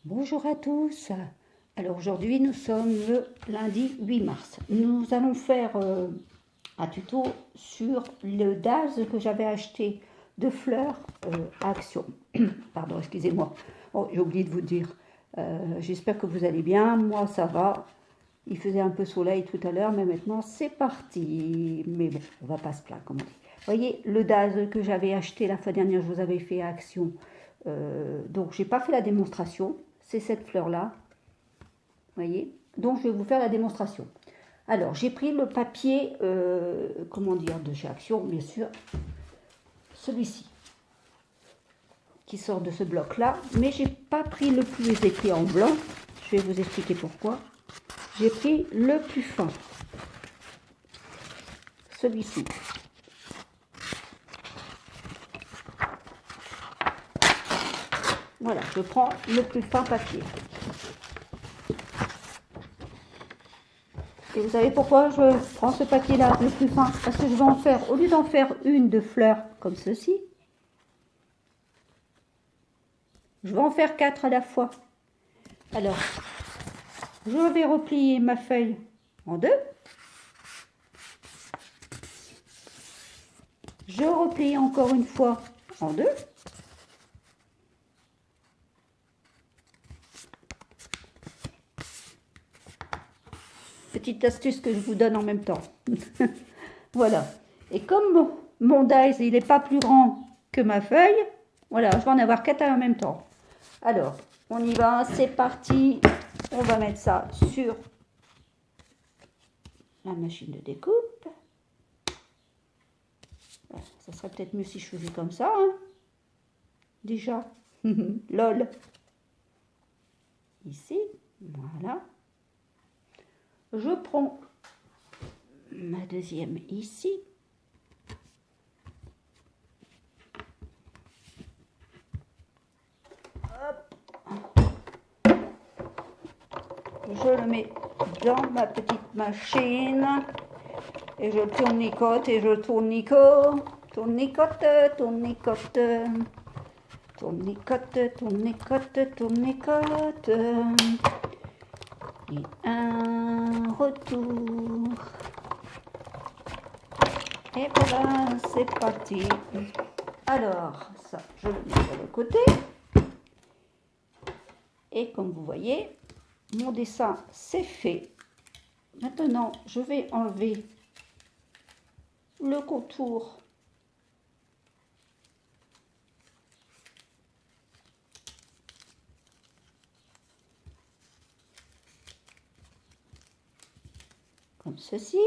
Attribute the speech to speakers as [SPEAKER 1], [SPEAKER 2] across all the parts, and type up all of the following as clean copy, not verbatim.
[SPEAKER 1] Bonjour à tous. Alors aujourd'hui nous sommes le lundi 8 mars. Nous allons faire un tuto sur le DAS que j'avais acheté de fleurs à Action. Pardon, excusez-moi. Oh, j'ai oublié de vous dire. J'espère que vous allez bien. Moi ça va. Il faisait un peu soleil tout à l'heure, mais maintenant c'est parti. Mais bon, on va pas se plaindre comme on dit. Vous voyez, le DAS que j'avais acheté la fois dernière, je vous avais fait à Action. Donc j'ai pas fait la démonstration. C'est cette fleur-là. Voyez. Donc je vais vous faire la démonstration. Alors j'ai pris le papier, comment dire, de chez Action, bien sûr, celui-ci, qui sort de ce bloc-là, mais j'ai pas pris le plus épais en blanc. Je vais vous expliquer pourquoi. J'ai pris le plus fin, celui-ci. Voilà, je prends le plus fin papier. Et vous savez pourquoi je prends ce papier-là, le plus fin? Parce que je vais en faire, au lieu d'en faire une de fleurs comme ceci, je vais en faire 4 à la fois. Alors, je vais replier ma feuille en 2. Je replie encore une fois en 2. Petite astuce que je vous donne en même temps. Voilà. Et comme mon dies, il n'est pas plus grand que ma feuille, voilà, je vais en avoir 4 en même temps. Alors, on y va, c'est parti. On va mettre ça sur la machine de découpe. Ça serait peut-être mieux si je faisais comme ça, hein. Déjà. Lol. Ici, voilà. Je prends ma deuxième ici. Hop. Je le mets dans ma petite machine et je tournicote et je tournicote, tournicote, tournicote, tournicote, tournicote, tournicote. Et un retour. Et voilà, c'est parti. Alors, ça, je le mets sur le côté. Et comme vous voyez, mon dessin, c'est fait. Maintenant, je vais enlever le contour comme ceci.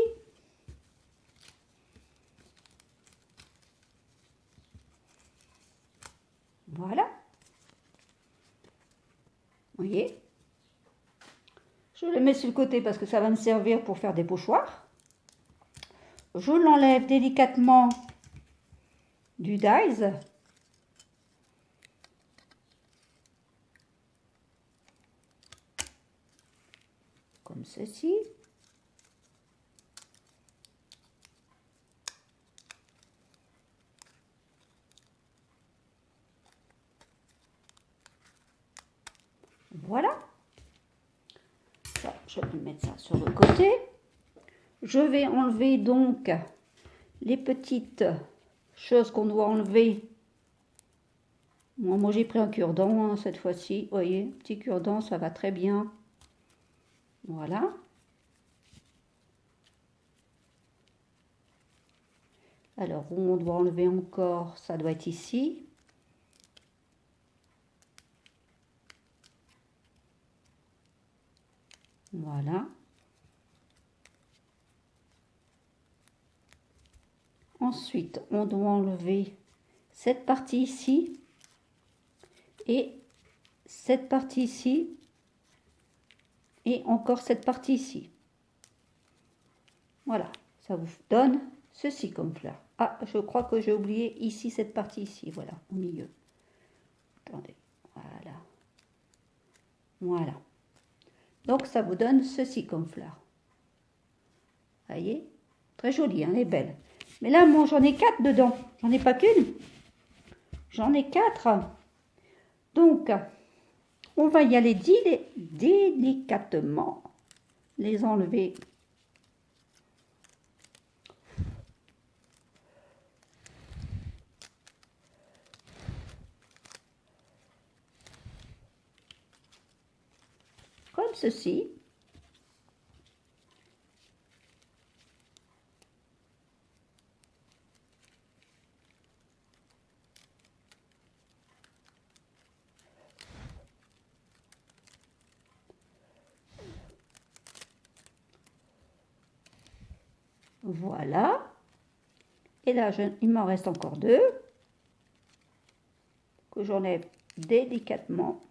[SPEAKER 1] Voilà. Vous voyez? Je le mets sur le côté parce que ça va me servir pour faire des pochoirs. Je l'enlève délicatement du dies. Comme ceci. Voilà. Ça, je vais mettre ça sur le côté. Je vais enlever donc les petites choses qu'on doit enlever. Moi j'ai pris un cure-dent hein, cette fois-ci. Vous voyez, petit cure-dent, ça va très bien. Voilà. Alors, où on doit enlever encore, ça doit être ici. Voilà. Ensuite, on doit enlever cette partie ici et cette partie ici et encore cette partie ici. Voilà, ça vous donne ceci comme fleur. Ah, je crois que j'ai oublié ici cette partie ici, voilà, au milieu. Attendez, voilà. Voilà. Donc, ça vous donne ceci comme fleur. Vous voyez? Très jolie, hein, elle est belle. Mais là, moi, j'en ai 4 dedans. J'en ai pas qu'une. J'en ai 4. Donc, On va y aller délicatement, les enlever. Comme ceci. Voilà. Et là, il m'en reste encore deux que j'enlève délicatement.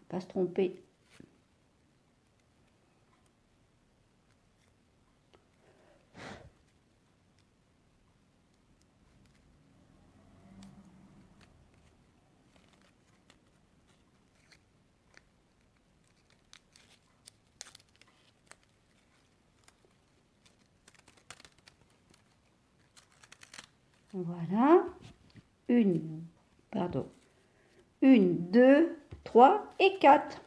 [SPEAKER 1] Pas se tromper. Voilà. Une, 2, 3 et 4.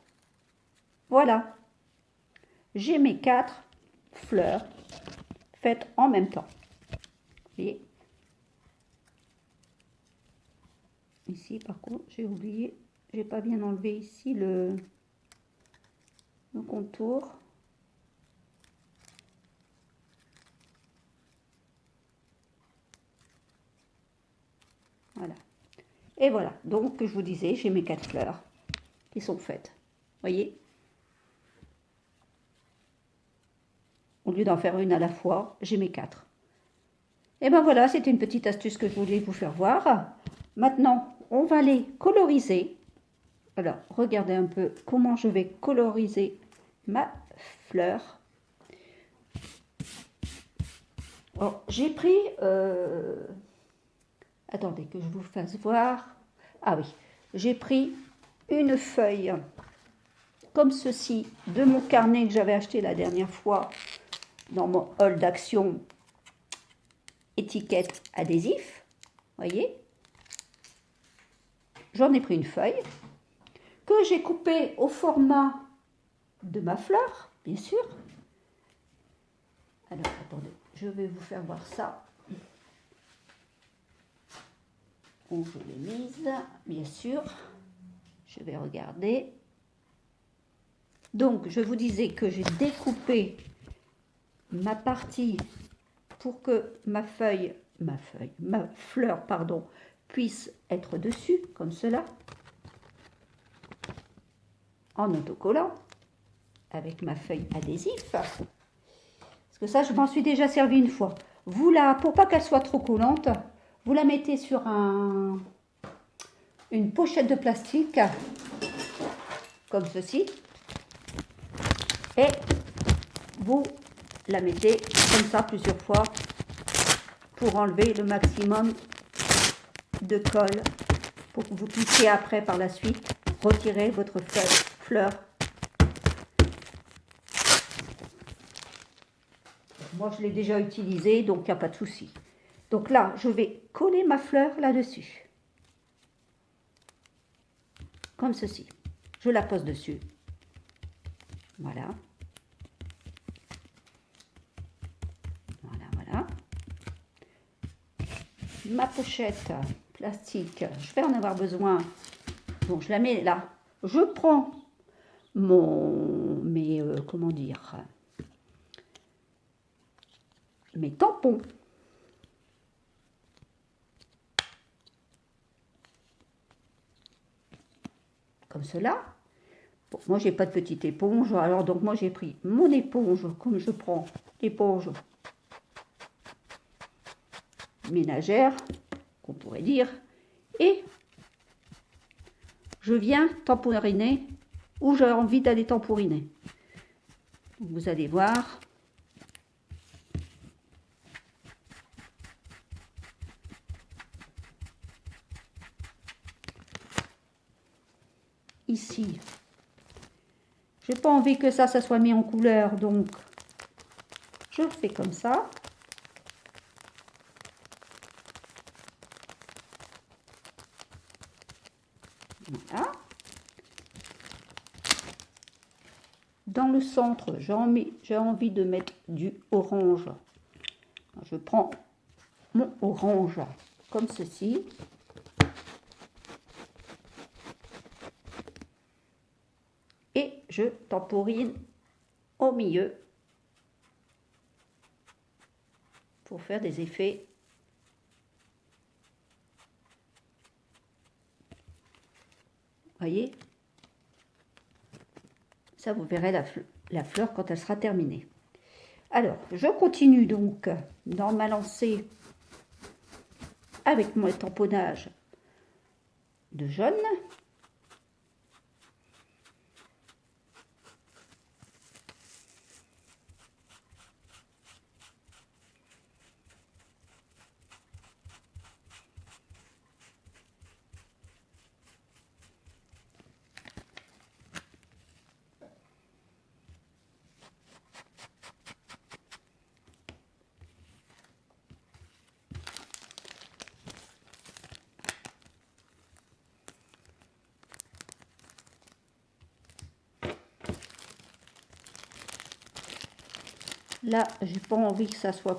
[SPEAKER 1] Voilà. J'ai mes 4 fleurs faites en même temps. Vous voyez. Ici, par contre, j'ai oublié, j'ai pas bien enlevé ici le contour. Voilà. Et voilà. Donc, je vous disais, j'ai mes 4 fleurs qui sont faites. Voyez. Au lieu d'en faire une à la fois, j'ai mes 4. Et ben voilà, c'était une petite astuce que je voulais vous faire voir. Maintenant, on va les coloriser. Alors, regardez un peu comment je vais coloriser ma fleur. J'ai pris... attendez que je vous fasse voir. Ah oui, j'ai pris une feuille comme ceci de mon carnet que j'avais acheté la dernière fois dans mon hall d'action étiquette adhésif. Voyez, j'en ai pris une feuille que j'ai coupée au format de ma fleur, bien sûr. Alors, attendez, je vais vous faire voir ça. Où je l'ai mise, bien sûr. Je vais regarder. Donc, je vous disais que j'ai découpé ma partie pour que ma fleur, puisse être dessus, comme cela, en autocollant, avec ma feuille adhésif. Parce que ça, je m'en suis déjà servi une fois. Pour pas qu'elle soit trop collante, vous la mettez sur une pochette de plastique, comme ceci, et vous la mettez comme ça plusieurs fois pour enlever le maximum de colle, pour que vous puissiez après, par la suite, retirer votre fleur. Moi, je l'ai déjà utilisé, donc il n'y a pas de souci. Donc là, je vais coller ma fleur là-dessus. Comme ceci. Je la pose dessus. Voilà. Voilà, voilà. Ma pochette plastique, je vais en avoir besoin. Donc, je la mets là. Je prends mes tampons. Comme cela. Bon, moi, j'ai pas de petite éponge. Alors, donc, moi, j'ai pris mon éponge, comme je prends l'éponge ménagère, qu'on pourrait dire. Et je viens tamponner où j'ai envie d'aller tamponner. Donc, vous allez voir. ici, j'ai pas envie que ça soit mis en couleur, donc je fais comme ça. Voilà. Dans le centre, j'ai envie de mettre du orange. Je prends mon orange comme ceci. Et je temporine au milieu pour faire des effets. Voyez, ça vous verrez la fleur quand elle sera terminée. Alors, je continue donc dans ma lancée avec mon tamponnage de jaune. Là, j'ai pas envie que ça soit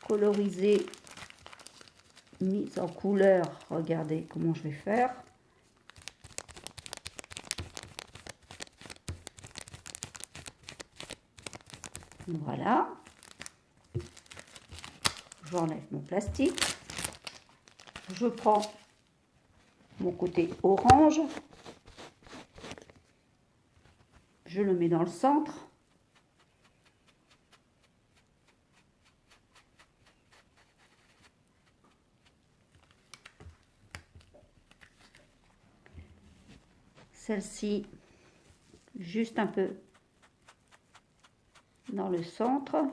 [SPEAKER 1] colorisé, mis en couleur. Regardez comment je vais faire. Voilà. J'enlève mon plastique. Je prends mon côté orange. Je le mets dans le centre. Celle-ci, juste un peu dans le centre.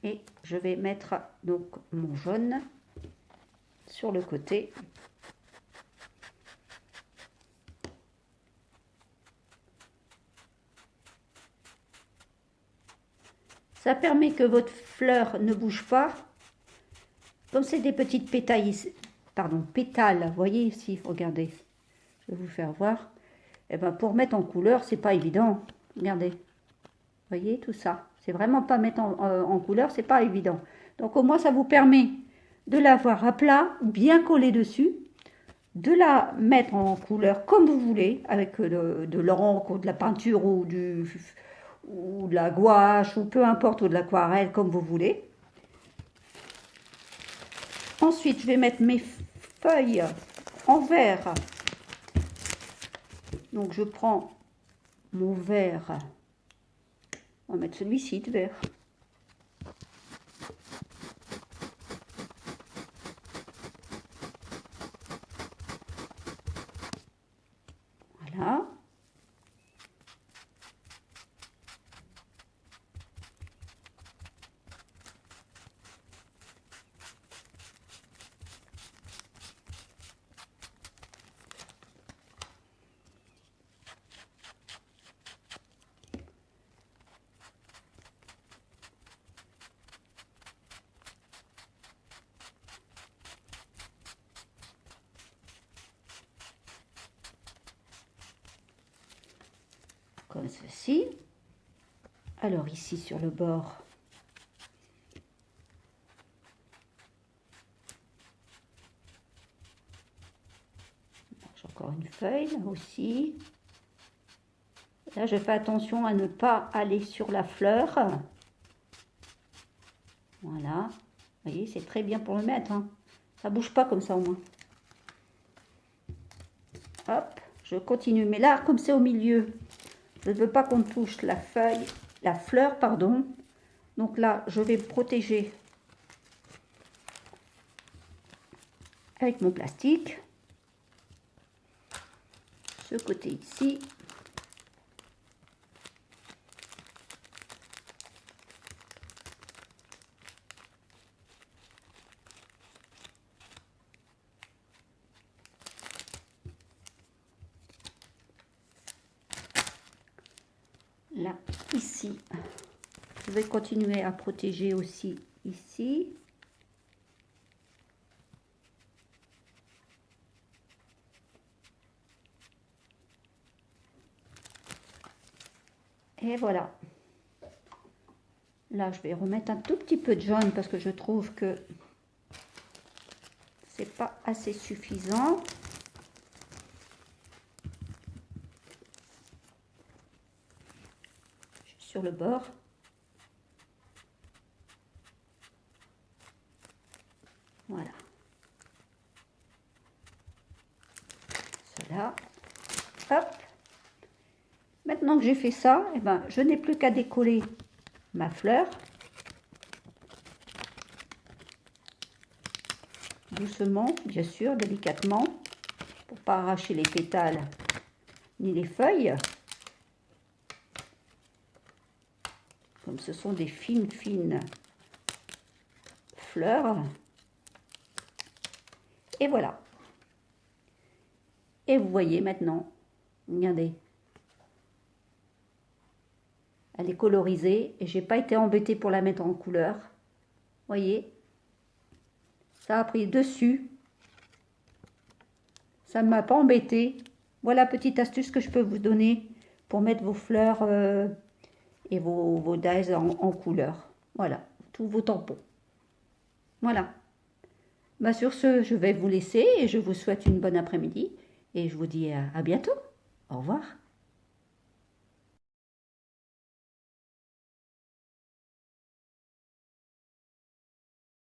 [SPEAKER 1] Et je vais mettre donc mon jaune sur le côté. Ça permet que votre fleur ne bouge pas. Comme c'est des petites pétales, vous voyez ici, regardez, je vais vous faire voir. Et ben pour mettre en couleur, c'est pas évident. Regardez, vous voyez tout ça. C'est vraiment pas mettre en couleur, c'est pas évident. Donc au moins ça vous permet de l'avoir à plat, bien collé dessus, de la mettre en couleur comme vous voulez, avec de l'encre ou de la peinture ou de la gouache ou peu importe, ou de l'aquarelle, comme vous voulez. Ensuite, je vais mettre mes feuilles en vert. Donc, je prends mon vert. On va mettre celui-ci de vert. Voilà. Comme ceci. Alors ici sur le bord, j'ai encore une feuille là aussi. Là je fais attention à ne pas aller sur la fleur. Voilà, vous voyez, c'est très bien pour le mettre, hein. Ça bouge pas comme ça au moins. Hop, je continue, mais là comme c'est au milieu, je ne veux pas qu'on touche la feuille, la fleur, pardon. Donc là, je vais protéger avec mon plastique. Ce côté ici. là, ici. Je vais continuer à protéger aussi ici. Et voilà. Là, je vais remettre un tout petit peu de jaune parce que je trouve que c'est pas assez suffisant. Je suis sur le bord. Voilà. Cela. Hop. Maintenant que j'ai fait ça, eh ben, je n'ai plus qu'à décoller ma fleur. Doucement, bien sûr, délicatement, pour pas arracher les pétales ni les feuilles. Comme ce sont des fines fleurs. Et voilà. Et vous voyez maintenant, regardez. Elle est colorisée et j'ai pas été embêtée pour la mettre en couleur. Voyez, ça a pris dessus. Ça ne m'a pas embêté. Voilà, petite astuce que je peux vous donner pour mettre vos fleurs et vos dies en couleur. Voilà, tous vos tampons. Voilà. Bah, sur ce, je vais vous laisser et je vous souhaite une bonne après-midi. Et je vous dis à bientôt. Au revoir.